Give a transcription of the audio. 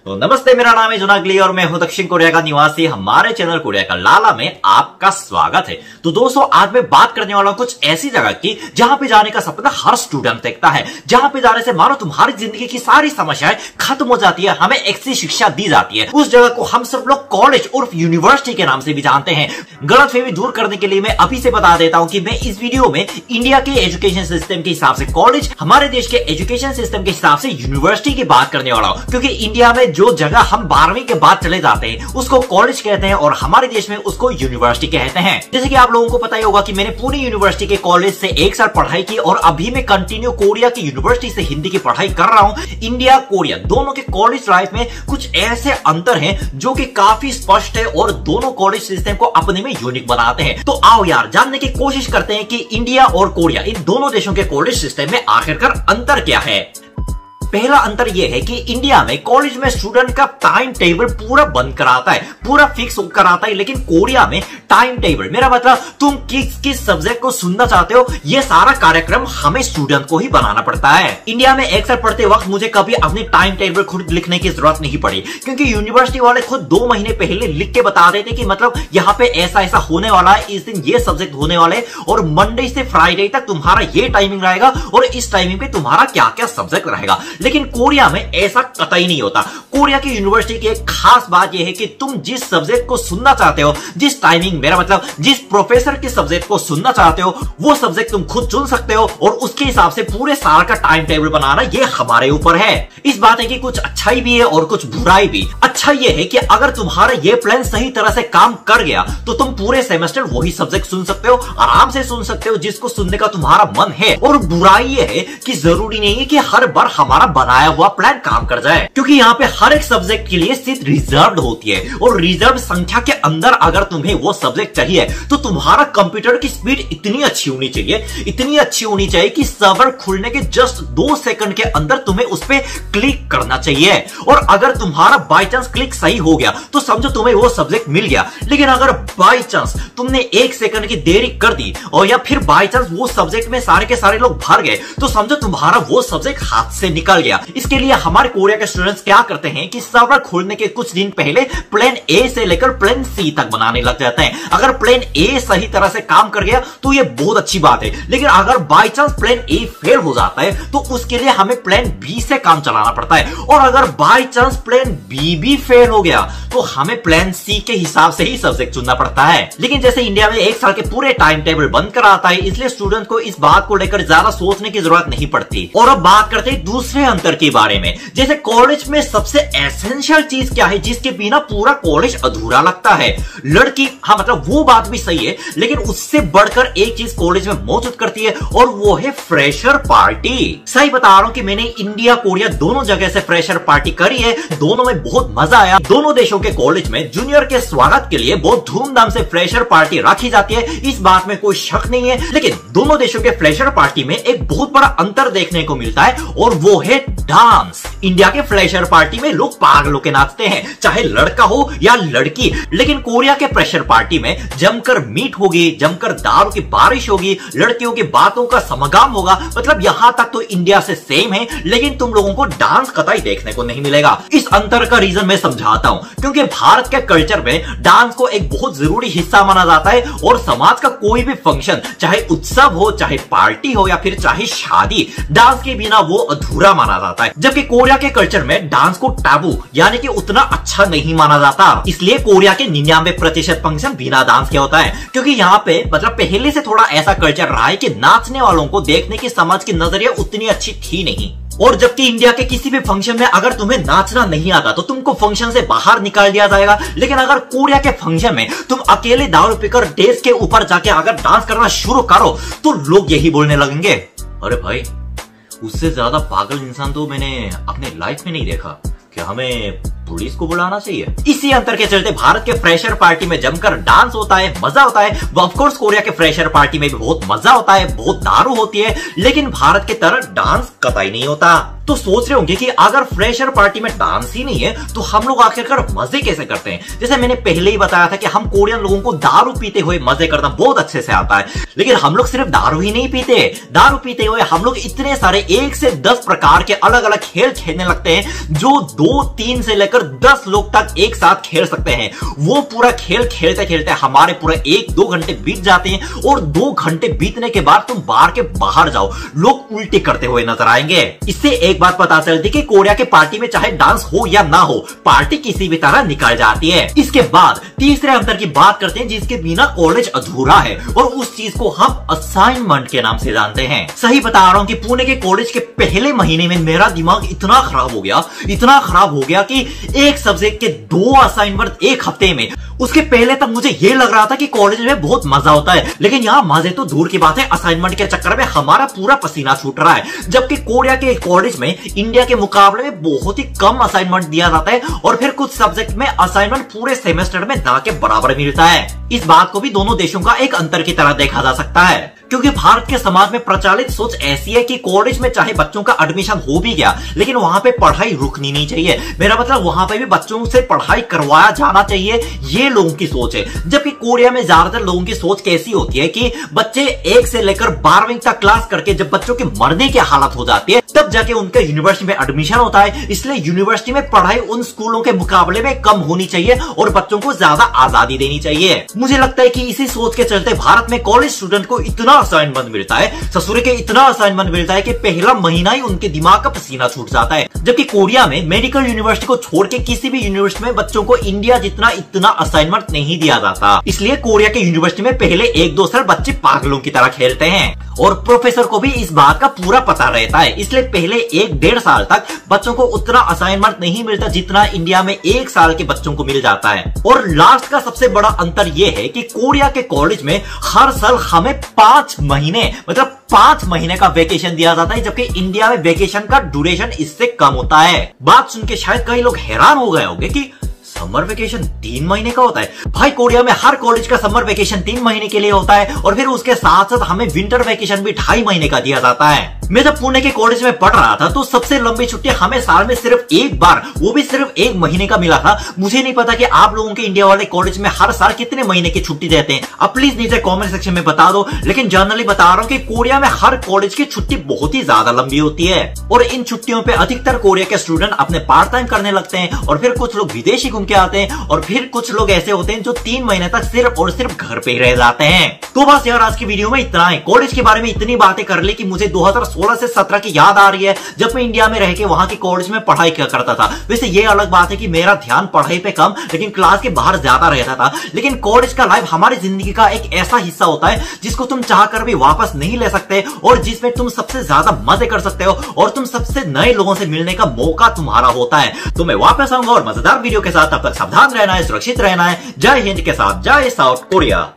तो नमस्ते, मेरा नाम है जुनागली और मैं हूं दक्षिण कोरिया का निवासी। हमारे चैनल कोरिया का लाला में आपका स्वागत है। तो दोस्तों, आज मैं बात करने वाला हूं कुछ ऐसी जगह की जहां पे जाने का सपना हर स्टूडेंट देखता है, जहां पे जाने से मानो तुम्हारी जिंदगी की सारी समस्याएं खत्म हो जाती है, हमें ऐसी शिक्षा दी जाती है। उस जगह को हम सब लोग कॉलेज और यूनिवर्सिटी के नाम से भी जानते हैं। गलतफहमी दूर करने के लिए मैं अभी से बता देता हूं कि मैं इस वीडियो में इंडिया के एजुकेशन सिस्टम के हिसाब से कॉलेज, हमारे देश के एजुकेशन सिस्टम के हिसाब से यूनिवर्सिटी की बात करने वाला हूं। क्योंकि इंडिया में जो जगह हम 12वीं के बाद चले जाते हैं उसको कॉलेज कहते हैं और हमारे देश में उसको यूनिवर्सिटी कहते हैं। जैसे कि आप लोगों को पता ही होगा कि मैंने पुणे यूनिवर्सिटी के कॉलेज से 1 साल पढ़ाई की और अभी मैं कंटिन्यू कोरिया की यूनिवर्सिटी से हिंदी की पढ़ाई कर रहा हूं। इंडिया कोरिया दोनों के कॉलेज लाइफ में कुछ ऐसे अंतर हैं जो कि काफी स्पष्ट है और दोनों कॉलेज सिस्टम को अपने में यूनिक बनाते हैं। तो आओ यार, जानने की कोशिश करते हैं कि इंडिया और कोरिया इन दोनों देशों के कॉलेज सिस्टम में आखिरकार अंतर क्या है। पहला अंतर यह है कि इंडिया में कॉलेज में स्टूडेंट का टाइम टेबल पूरा बंद कराता है, पूरा फिक्स कराता है, लेकिन कोरिया में टाइम टेबल, मेरा मतलब तुम किस सब्जेक्ट को सुनना चाहते हो, यह सारा कार्यक्रम हमें स्टूडेंट को ही बनाना पड़ता है। इंडिया में एक साल पढ़ते वक्त मुझे कभी अपनी टाइम टेबल खुद लिखने की जरूरत नहीं पड़ी, क्योंकि यूनिवर्सिटी वाले खुद 2 महीने पहले लिख के बता देते कि मतलब यहाँ पे ऐसा ऐसा होने वाला है, इस दिन ये सब्जेक्ट होने वाले और मंडे से फ्राइडे तक तुम्हारा ये टाइमिंग रहेगा और इस टाइमिंग पे तुम्हारा क्या क्या सब्जेक्ट रहेगा। लेकिन कोरिया में ऐसा कतई नहीं होता। कोरिया की यूनिवर्सिटी की एक खास बात यह है कि तुम जिस सब्जेक्ट को सुनना चाहते हो, जिस टाइमिंग, मेरा मतलब जिस प्रोफेसर के सब्जेक्ट को सुनना चाहते हो, वो सब्जेक्ट तुम खुद चुन सकते हो और उसके हिसाब से पूरे साल का टाइम टेबल बनाना ये हमारे ऊपर है। इस बात है कि कुछ अच्छाई भी है और कुछ बुराई भी। अच्छा ये है कि अगर तुम्हारा ये प्लान सही तरह से काम कर गया तो तुम पूरे सेमेस्टर वही सब्जेक्ट सुन सकते हो, आराम से सुन सकते हो जिसको सुनने का तुम्हारा मन है। और बुराई ये है कि जरूरी नहीं है कि हर बार हमारा बनाया हुआ प्लान काम कर जाए, क्योंकि यहाँ पे हर एक सब्जेक्ट के लिए सीट रिजर्व होती है और रिजर्व संख्या के अंदर अगर तुम्हें वो सब्जेक्ट चाहिए तो तुम्हारा कंप्यूटर की स्पीड इतनी अच्छी होनी चाहिए, इतनी अच्छी होनी चाहिए कि सर्वर खुलने के जस्ट 2 सेकंड के अंदर तुम्हें उस पर क्लिक करना चाहिए। और अगर तुम्हारा बाई चांस क्लिक सही हो गया तो समझो तुम्हें वो सब्जेक्ट मिल गया। लेकिन अगर बाई चांस तुमने 1 सेकंड की देरी कर दी और या फिर बाई चांस वो सब्जेक्ट में सारे के सारे लोग भर गए तो समझो तुम्हारा वो सब्जेक्ट हाथ से निकल गया। इसके लिए हमारे कोरिया के स्टूडेंट्स क्या करते हैं कि सर्वर खोलने के कुछ दिन पहले प्लान ए से लेकर प्लान सी तक बनाने लग जाते हैं। अगर प्लान ए सही तरह से काम कर गया तो ये बहुत अच्छी बात है, लेकिन अगर by chance plan A fail हो जाता है तो उसके लिए हमें प्लान बी से काम चलाना पड़ता है। और अगर बाय चांस प्लान बी भी फेल हो गया तो हमें प्लान सी के हिसाब से ही सब्जेक्ट चुनना पड़ता है। लेकिन जैसे इंडिया में 1 साल के पूरे टाइम टेबल बंद कराता है, इसलिए स्टूडेंट को इस बात को लेकर ज्यादा सोचने की जरूरत नहीं पड़ती। और अब बात करते हैं दूसरे अंतर के बारे में। जैसे कॉलेज में सबसे एसेंशियल चीज क्या है जिसके बिना पूरा कॉलेज अधूरा लगता है? लड़की। हाँ, मतलब वो बात भी सही है, लेकिन उससे बढ़कर एक चीज कॉलेज में मौजूद करती है और वो है फ्रेशर पार्टी। सही बता रहा हूं कि मैंने इंडिया कोरिया दोनों जगह से फ्रेशर पार्टी करी है, दोनों में बहुत मजा आया। दोनों देशों के कॉलेज में जूनियर के स्वागत के लिए बहुत धूमधाम से फ्रेशर पार्टी रखी जाती है, इस बात में कोई शक नहीं है। लेकिन दोनों देशों के फ्रेशर पार्टी में एक बहुत बड़ा अंतर देखने को मिलता है और वो है डांस। इंडिया के फ्रेशर पार्टी में लोग पागलों के नाचते हैं, चाहे लड़का हो या लड़की। लेकिन कोरिया के फ्रेशर पार्टी में जमकर मीट होगी, जमकर दारू की बारिश होगी, लड़कियों की बातों का समागम होगा। मतलब यहां तक तो इंडिया से सेम है, लेकिन तुम लोगों को डांस कतई देखने को नहीं मिलेगा। इस अंतर का रीजन मैं समझाता हूं। क्योंकि भारत के कल्चर में डांस को एक बहुत जरूरी हिस्सा माना जाता है और समाज का कोई भी फंक्शन, चाहे उत्सव हो, चाहे पार्टी हो या फिर चाहे शादी, डांस के बिना वो अधूरा माना जाता है। जबकि कोरिया के कल्चर में डांस को टैबू यानी कि उतना अच्छा नहीं माना जाता। इसलिए कोरिया के 99% फंक्शन बिना डांस के होता है, क्योंकि यहाँ पे मतलब पहले से थोड़ा ऐसा कल्चर रहा है कि नाचने वालों को देखने की समाज की नजरिया उतनी अच्छी थी नहीं। और जबकि इंडिया के किसी भी फंक्शन में अगर तुम्हें नाचना नहीं आता तो तुमको फंक्शन से बाहर निकाल दिया जाएगा। लेकिन अगर कोरिया के फंक्शन में तुम अकेले दारू पीकर स्टेज के ऊपर जाके अगर डांस करना शुरू करो तो लोग यही बोलने लगेंगे, अरे भाई, उससे ज्यादा पागल इंसान तो मैंने अपने लाइफ में नहीं देखा, क्या हमें पुलिस को बुलाना चाहिए? इसी अंतर के चलते भारत के फ्रेशर पार्टी में जमकर डांस होता है, मजा होता है। ऑफ कोर्स कोरिया के फ्रेशर पार्टी में भी बहुत मजा होता है, बहुत दारू होती है, लेकिन भारत की तरह डांस कतई नहीं होता। तो सोच रहे होंगे कि अगर फ्रेशर पार्टी में डांस ही नहीं है तो हम लोग आखिरकार मजे कैसे करते हैं। जैसे मैंने पहले ही बताया था कि हम कोरियन लोगों को दारू पीते हुए मजे करना बहुत अच्छे से आता है, लेकिन हम लोग सिर्फ दारू ही नहीं पीते। दारू पीते हुए हम लोग इतने सारे 1 से 10 प्रकार के अलग अलग खेल खेलने लगते हैं जो 2-3 से लेकर 10 लोग तक एक साथ खेल सकते हैं। वो पूरा खेल खेलते खेलते हमारे पूरे 1-2 घंटे बीत जाते हैं और 2 घंटे बीतने के बाद तुम बार के बाहर जाओ, लोग उल्टी करते हुए नजर आएंगे। इससे एक बात पता चलती कि कोरिया के पार्टी में चाहे डांस हो या ना हो, पार्टी किसी भी तरह निकल जाती है। इसके बाद तीसरे अंतर की बात करते हैं जिसके बिना कॉलेज अधूरा है, और उस चीज को हम असाइनमेंट के नाम से जानते हैं। सही बता रहा हूं कि पुणे के कॉलेज के पहले महीने में मेरा दिमाग इतना खराब हो गया कि एक सब्जेक्ट के 2 असाइनमेंट एक हफ्ते में। उसके पहले तक मुझे यह लग रहा था कि कॉलेज में बहुत मजा होता है, लेकिन यहाँ मजे तो दूर की बात है, असाइनमेंट के चक्कर में हमारा पूरा पसीना छूट रहा है। जबकि कोरिया के कॉलेज में इंडिया के मुकाबले में बहुत ही कम असाइनमेंट दिया जाता है, और फिर कुछ सब्जेक्ट में असाइनमेंट पूरे सेमेस्टर में ना के बराबर मिलता है। इस बात को भी दोनों देशों का एक अंतर की तरह देखा जा सकता है, क्योंकि भारत के समाज में प्रचलित सोच ऐसी है कि कॉलेज में चाहे बच्चों का एडमिशन हो भी गया, लेकिन वहां पे पढ़ाई रुकनी नहीं चाहिए। मेरा मतलब वहां पे भी बच्चों से पढ़ाई करवाया जाना चाहिए, ये लोगों की सोच है। जबकि कोरिया में ज्यादातर लोगों की सोच कैसी होती है कि बच्चे 1 से लेकर 12वीं तक क्लास करके जब बच्चों के मरने की हालत हो जाती है तब जाके उनके यूनिवर्सिटी में एडमिशन होता है। इसलिए यूनिवर्सिटी में पढ़ाई उन स्कूलों के मुकाबले में कम होनी चाहिए और बच्चों को ज्यादा आजादी देनी चाहिए। मुझे लगता है कि इसी सोच के चलते भारत में कॉलेज स्टूडेंट को इतना असाइनमेंट मिलता है, ससुरे के इतना असाइनमेंट मिलता है कि पहला महीना ही उनके दिमाग का पसीना छूट जाता है। जबकि कोरिया में मेडिकल यूनिवर्सिटी को छोड़ के किसी भी यूनिवर्सिटी में बच्चों को इंडिया जितना इतना असाइनमेंट नहीं दिया जाता। इसलिए कोरिया के यूनिवर्सिटी में पहले 1-2 साल बच्चे पागलों की तरह खेलते हैं, और प्रोफेसर को भी इस बात का पूरा पता रहता है। इसलिए पहले 1-1.5 साल तक बच्चों को उतना असाइनमेंट नहीं मिलता जितना इंडिया में 1 साल के बच्चों को मिल जाता है। और लास्ट का सबसे बड़ा अंतर यह है कि कोरिया के कॉलेज में हर साल हमें 5 महीने का वेकेशन दिया जाता है, जबकि इंडिया में वेकेशन का ड्यूरेशन इससे कम होता है। बात सुन के शायद कई लोग हैरान हो गए होंगे कि समर वेकेशन 3 महीने का होता है। भाई कोरिया में हर कॉलेज का समर वेकेशन 3 महीने के लिए होता है, और फिर उसके साथ साथ हमें विंटर वेकेशन भी 2.5 महीने का दिया जाता है। मैं जब पुणे के कॉलेज में पढ़ रहा था तो सबसे लंबी छुट्टी हमें साल में सिर्फ एक बार, वो भी सिर्फ 1 महीने का मिला था। मुझे नहीं पता कि आप लोगों के इंडिया वाले कॉलेज में हर साल कितने महीने की छुट्टी देते हैं, अब प्लीज नीचे कॉमेंट सेक्शन में बता दो। लेकिन जनरली बता रहा हूँ कि कोरिया में हर कॉलेज की छुट्टी बहुत ही ज्यादा लंबी होती है, और इन छुट्टियों पे अधिकतर कोरिया के स्टूडेंट अपने पार्ट टाइम करने लगते हैं, और फिर कुछ लोग विदेशी घूम के आते हैं, और फिर कुछ लोग ऐसे होते हैं जो 3 महीने तक सिर्फ और सिर्फ घर पे ही रह जाते हैं। तो बस यार आज की वीडियो में इतना है। कॉलेज के बारे में इतनी बातें कर ली कि मुझे 2016 से 17 की याद आ रही है, जब मैं इंडिया में रह के वहां के कॉलेज में पढ़ाई किया करता था। वैसे ये अलग बात है कि मेरा ध्यान पढ़ाई पे कम लेकिन क्लास के बाहर ज्यादा रहता था, लेकिन कॉलेज का लाइफ हमारी जिंदगी का एक ऐसा हिस्सा होता है जिसको तुम चाहकर भी वापस नहीं ले सकते, और जिसमें तुम सबसे ज्यादा मजे कर सकते हो, और तुम सबसे नए लोगों से मिलने का मौका तुम्हारा होता है। तो मैं वापस आऊंगा और मजेदार वीडियो के साथ, तब तक सावधान रहना है, सुरक्षित रहना है। जय हिंद के साथ जय साउथ कोरिया।